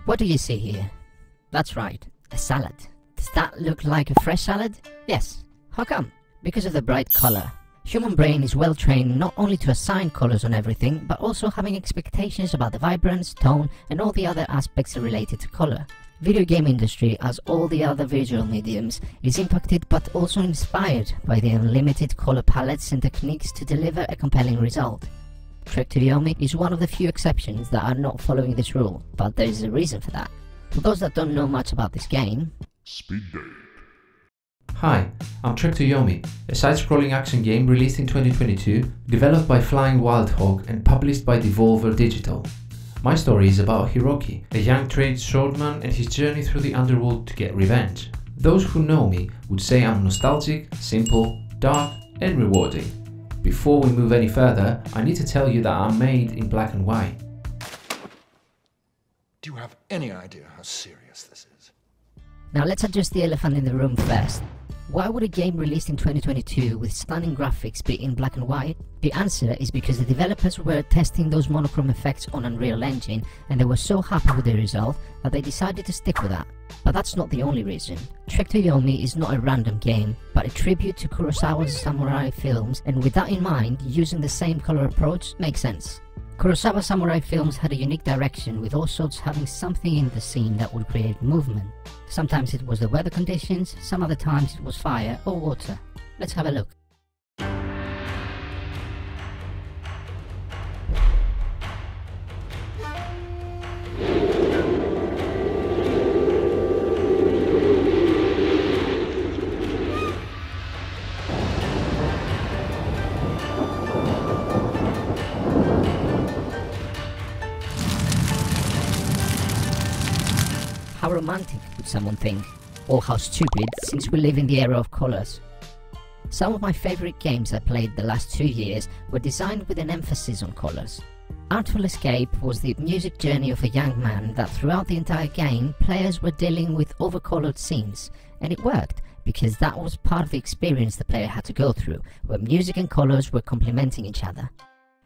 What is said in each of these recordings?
What do you see here? That's right, a salad. Does that look like a fresh salad? Yes. How come? Because of the bright color. Human brain is well trained not only to assign colors on everything, but also having expectations about the vibrance, tone, and all the other aspects related to color. Video game industry, as all the other visual mediums, is impacted but also inspired by the unlimited color palettes and techniques to deliver a compelling result. To Yomi is one of the few exceptions that are not following this rule, but there is a reason for that. For those that don't know much about this game... Speed date. Hi, I'm To Yomi, a side-scrolling action game released in 2022, developed by Flying Wild Hog and published by Devolver Digital. My story is about Hiroki, a young trade swordman and his journey through the underworld to get revenge. Those who know me would say I'm nostalgic, simple, dark and rewarding. Before we move any further, I need to tell you that I'm made in black and white. Do you have any idea how serious this is? Now let's address the elephant in the room first. Why would a game released in 2022 with stunning graphics be in black and white? The answer is because the developers were testing those monochrome effects on Unreal Engine and they were so happy with the result that they decided to stick with that. But that's not the only reason. To Yomi is not a random game, but a tribute to Kurosawa's samurai films, and with that in mind, using the same color approach makes sense. Kurosawa samurai films had a unique direction, with all sorts having something in the scene that would create movement. Sometimes it was the weather conditions, some other times it was fire or water. Let's have a look. How romantic, would someone think, or how stupid, since we live in the era of colors. Some of my favorite games I played the last 2 years were designed with an emphasis on colors. Artful Escape was the music journey of a young man that throughout the entire game, players were dealing with overcolored scenes, and it worked, because that was part of the experience the player had to go through, where music and colors were complementing each other.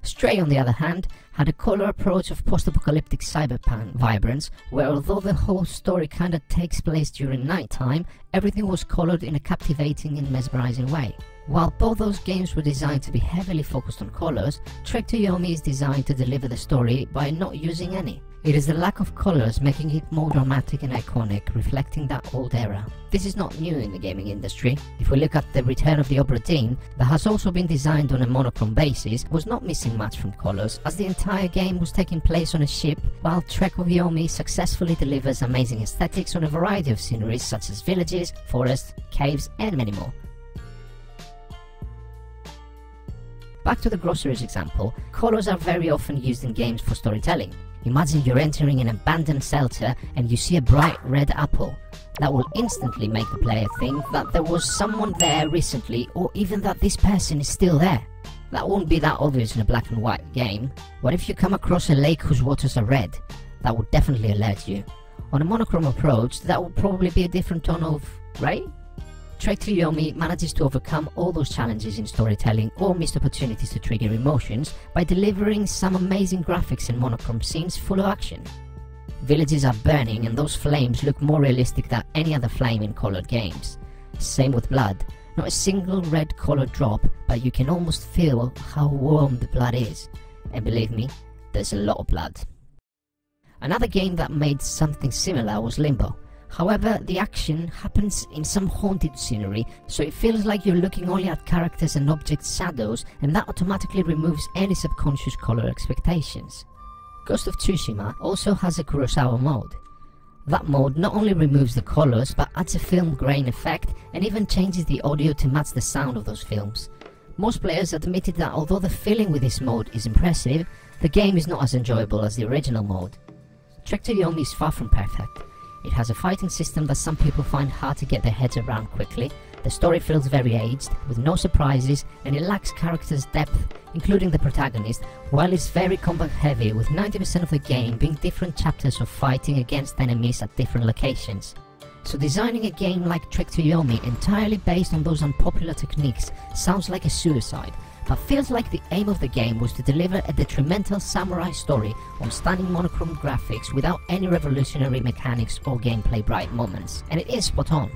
Stray, on the other hand, had a color approach of post-apocalyptic cyberpunk vibrance, where although the whole story kinda takes place during nighttime, everything was colored in a captivating and mesmerizing way. While both those games were designed to be heavily focused on colors, To Yomi is designed to deliver the story by not using any. It is the lack of colors making it more dramatic and iconic, reflecting that old era. This is not new in the gaming industry. If we look at the Return of the Obra Dinn, that has also been designed on a monochrome basis, was not missing much from colors, as the entire game was taking place on a ship, while To Yomi successfully delivers amazing aesthetics on a variety of sceneries such as villages, forests, caves and many more. Back to the groceries example, colors are very often used in games for storytelling. Imagine you're entering an abandoned shelter and you see a bright red apple. That will instantly make the player think that there was someone there recently, or even that this person is still there. That won't be that obvious in a black and white game. What if you come across a lake whose waters are red? That would definitely alert you. On a monochrome approach, that would probably be a different tone of gray? To Yomi manages to overcome all those challenges in storytelling or missed opportunities to trigger emotions by delivering some amazing graphics and monochrome scenes full of action. Villages are burning and those flames look more realistic than any other flame in colored games. Same with blood, not a single red colored drop, but you can almost feel how warm the blood is. And believe me, there's a lot of blood. Another game that made something similar was Limbo. However, the action happens in some haunted scenery, so it feels like you're looking only at characters and objects' shadows, and that automatically removes any subconscious color expectations. Ghost of Tsushima also has a Kurosawa mode. That mode not only removes the colors, but adds a film grain effect and even changes the audio to match the sound of those films. Most players admitted that although the feeling with this mode is impressive, the game is not as enjoyable as the original mode. To Yomi is far from perfect. It has a fighting system that some people find hard to get their heads around quickly, the story feels very aged, with no surprises, and it lacks characters' depth, including the protagonist, while it's very combat heavy, with 90% of the game being different chapters of fighting against enemies at different locations. So designing a game like To Yomi entirely based on those unpopular techniques sounds like a suicide, but feels like the aim of the game was to deliver a detrimental samurai story on stunning monochrome graphics without any revolutionary mechanics or gameplay bright moments, and it is spot on.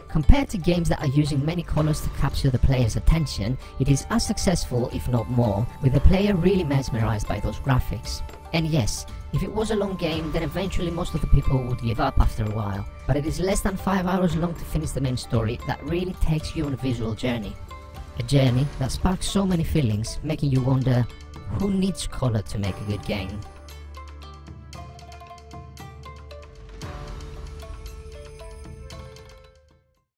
Compared to games that are using many colors to capture the player's attention, it is as successful, if not more, with the player really mesmerized by those graphics. And yes, if it was a long game, then eventually most of the people would give up after a while, but it is less than 5 hours long to finish the main story that really takes you on a visual journey. A journey that sparks so many feelings, making you wonder, who needs color to make a good game?